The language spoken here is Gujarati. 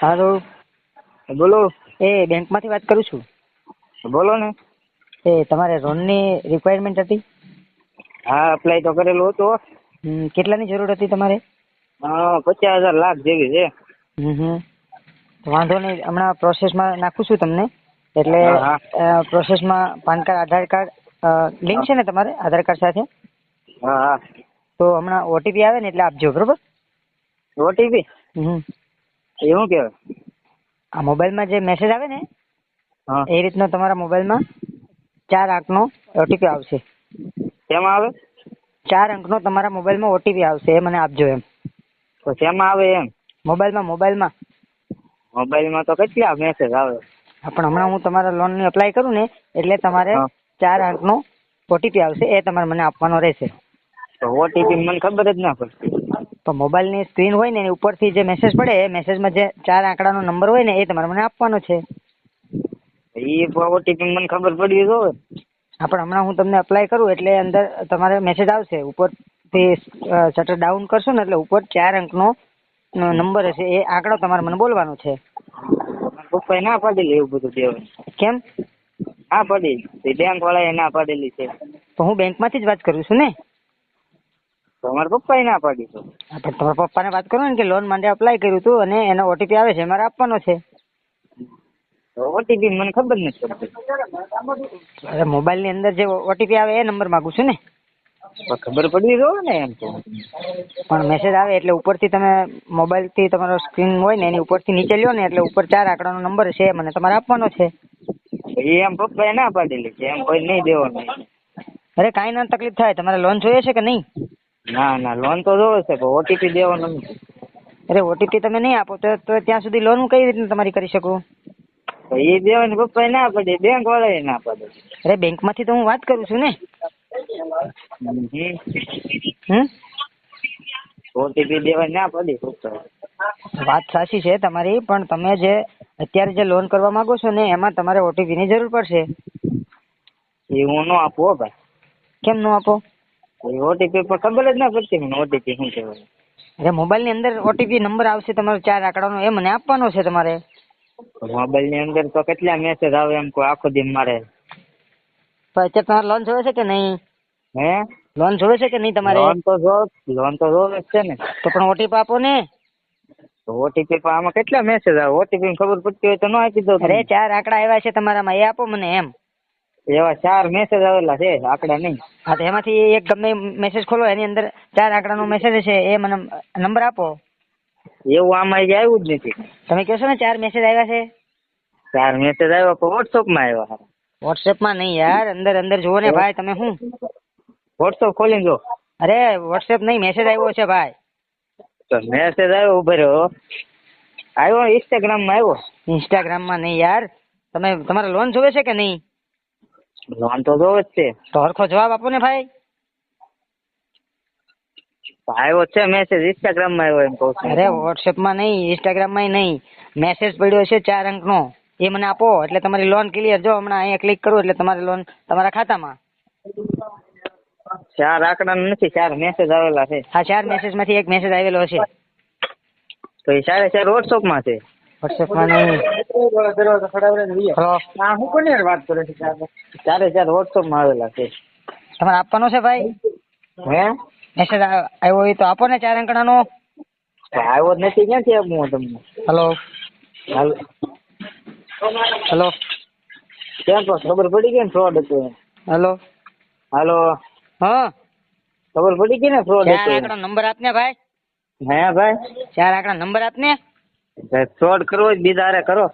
હાલો, બોલો. એ બેંકમાંથી વાત કરું છું. બોલો ને. એ તમારે લોનની રિક્વાયરમેન્ટ હતી? હા, અપ્લાય તો કરેલું હતું. કેટલાની જરૂર હતી તમારે? 50,000 લાખ જેવી છે. વાંધો નહીં, હમણાં પ્રોસેસમાં નાખું છું તમને. એટલે હા હા પ્રોસેસમાં પાન કાર્ડ, આધાર કાર્ડ લિંક છે ને તમારે આધાર કાર્ડ સાથે? હા હા. તો હમણાં ઓટીપી આવે ને એટલે આપજો, બરોબર? ઓટીપી એ શું કહેવાય? આ મોબાઈલમાં જે મેસેજ આવે ને હા. એ રીતનો તમારા મોબાઈલમાં 4 અંકનો ઓટીપી આવશે. શેમાં આવે? 4 અંકનો તમારા મોબાઈલમાં ઓટીપી આવશે, એ મને આપજો એમ. તો શેમાં આવે એમ? મોબાઈલમાં. મોબાઈલમાં તો કેટલા મેસેજ આવે? પણ હમણાં હું તમારા લોનની અપ્લાય કરું ને એટલે તમારે હા. 4 અંકનો ઓટીપી આવશે, એ તમારે મને આપવાનો રહેશે. તો ઓટીપી મને ખબર જ ના પડતી. તો મોબાઈલની સ્ક્રીન હોય ને એની ઉપરથી જે મેસેજ પડે એ મેસેજમાં જે 4 આંકડાનો નંબર હોય ને એ તમારે મને આપવાનો છે. એ ઓટીપી મને ખબર પડી તો. પણ હમણાં હું તમને અપ્લાય કરું એટલે અંદર તમારે મેસેજ આવશે. ઉપરથી શટર ડાઉન કરશો ને એટલે ઉપર 4 અંકનો નંબર હશે, એ આંકડો તમારે મને બોલવાનો છે. પપ્પાએ ના પાડેલી એવું બધું દેવાનું. કેમ? ના પાડી, બેંક વાળાએ ના પાડેલી છે. તો હું બેંકમાંથી જ વાત કરું છું ને. તો અમારા પપ્પાએ ના પાડી તો. પણ તમારા પપ્પાને વાત કરો ને કે લોન માટે અપ્લાય કર્યું હતું અને એનો ઓટીપી આવે છે, મારે આપવાનો છે. ઓટીપી મને ખબર નથી પડતી. અરે મોબાઈલની અંદર જે ઓટીપી આવે એ નંબર માંગુ છું ને. ખબર પડવી જોઈએ ને એમ તો. પણ મેસેજ આવે એટલે ઉપરથી તમે મોબાઈલથી તમારો સ્ક્રીન હોય ને એની ઉપરથી નીચે લ્યો ને એટલે ઉપર 4 આંકડાનો નંબર છે, મને તમારે આપવાનો છે. એમ પપ્પાએ ના પાડેલી છે, એમ કોઈ નહીં દેવાનું. અરે કાંઈ ના તકલીફ થાય. તમારે લોન જોઈએ છે કે નહીં? ના લોન તો જોવે છે પણ ઓટીપી દેવાનો નથી. અરે ઓટીપી તમે નહીં આપો તો ત્યાં સુધી લોન હું કઈ રીતના તમારી કરી શકું? તો એ દેવાની પપ્પાએ ના પાડી, બેંક વાળાએ ના પાડી. અરે બેંકમાંથી તો હું વાત કરું છું ને. ઓટીપી દેવાની ના પાડી પપ્પાએ. વાત સાચી છે તમારી, પણ તમે જે અત્યારે જે લોન કરવા માંગો છો ને એમાં તમારે ઓટીપીની જરૂર પડશે. એ હું નો આપું હો ભાઈ. કેમ નો આપો? ઓટીપી પર ખબર જ ના પડતી મને ઓટીપી શું કહેવાય. અરે મોબાઈલની અંદર ઓટીપી નંબર આવશે તમારો 4 આંકડાનો, એ મને આપવાનો છે તમારે. મોબાઈલની અંદર તો કેટલા મેસેજ આવે એમ કોઈ આખો દી મારે. તો અત્યારે તમારે લોન જોવે છે કે નહીં? હે? લોન જોવે છે કે નહીં તમારે? લોન તો જોવે જ છે ને. તો પણ ઓટીપી આપો ને. તો ઓટીપી પર આમાં કેટલા મેસેજ આવે? ઓટીપી ખબર પડતી હોય તો ન આપી દો. અરે 4 આંકડા આવ્યા છે તમારામાં, એ આપો મને એમ. એવા 4 મેસેજ આવેલા છે, આંકડા નહીં. હા, તો એમાંથી એક ગમે મેસેજ ખોલો, એની અંદર 4 આંકડાનો મેસેજ છે, એ મને નંબર આપો. એવું આમાં જે આવ્યું જ નથી. તમે કહો છો ને 4 મેસેજ આવ્યા છે. 4 મેસેજ આવ્યા પણ વોટ્સઅપમાં આવ્યા. વોટ્સએપમાં નહીં યાર, અંદર જુઓ ને ભાઈ તમે. શું વોટ્સઅપ ખોલીને જો. અરે વોટ્સએપ નહીં, મેસેજ આવ્યો છે ભાઈ. તો મેસેજ આવ્યો, ઉભો રહ્યો. આવ્યો ઇન્સ્ટાગ્રામમાં આવ્યો. ઇન્સ્ટાગ્રામમાં નહીં યાર. તમારે લોન જોવે છે કે નહીં? લોન તો જોવે જ છે. તો હરખો જવાબ આપો ને ભાઈ. આવ્યો છે મેસેજ, ઇન્સ્ટાગ્રામમાં આવ્યો એમ કહું છું. અરે વોટ્સએપમાં નહીં, ઇન્સ્ટાગ્રામમાં નહીં, મેસેજ પડ્યો છે 4 અંકનો, એ મને આપો એટલે તમારી લોન ક્લિયર. જો હમણાં અહીંયા ક્લિક કરું એટલે તમારી લોન તમારા ખાતામાં. 4 આંકડા નથી, 4 મેસેજ આવેલા છે. હા, 4 મેસેજમાંથી એક મેસેજ આવેલો છે. તો એ 4 વોટ્સઅપમાં છે. વોટ્સએપમાં નહીં. હું કોની યાર વાત કરે છે? 4 વોટ્સઅપમાં આવેલા છે. તમારે આપવાનો છે ભાઈ. હે? મેસેજ આવ્યો હોય તો આપો ને 4 અંકડાનો. આવ્યો જ નથી, ક્યાંથી આપું હું તમને? Hello hello. ક્યાં તો ખબર પડી ગઈ ને ફ્રોડ હતું. હલો. હાલો. હા, ખબર પડી ગઈ ને ફ્રોડ 4 હતું. આંકડા નંબર આપને ભાઈ. હે ભાઈ? 4 આંકડા નંબર આપને. ફ્રોડ કરવો જ બીજા હારે કરો.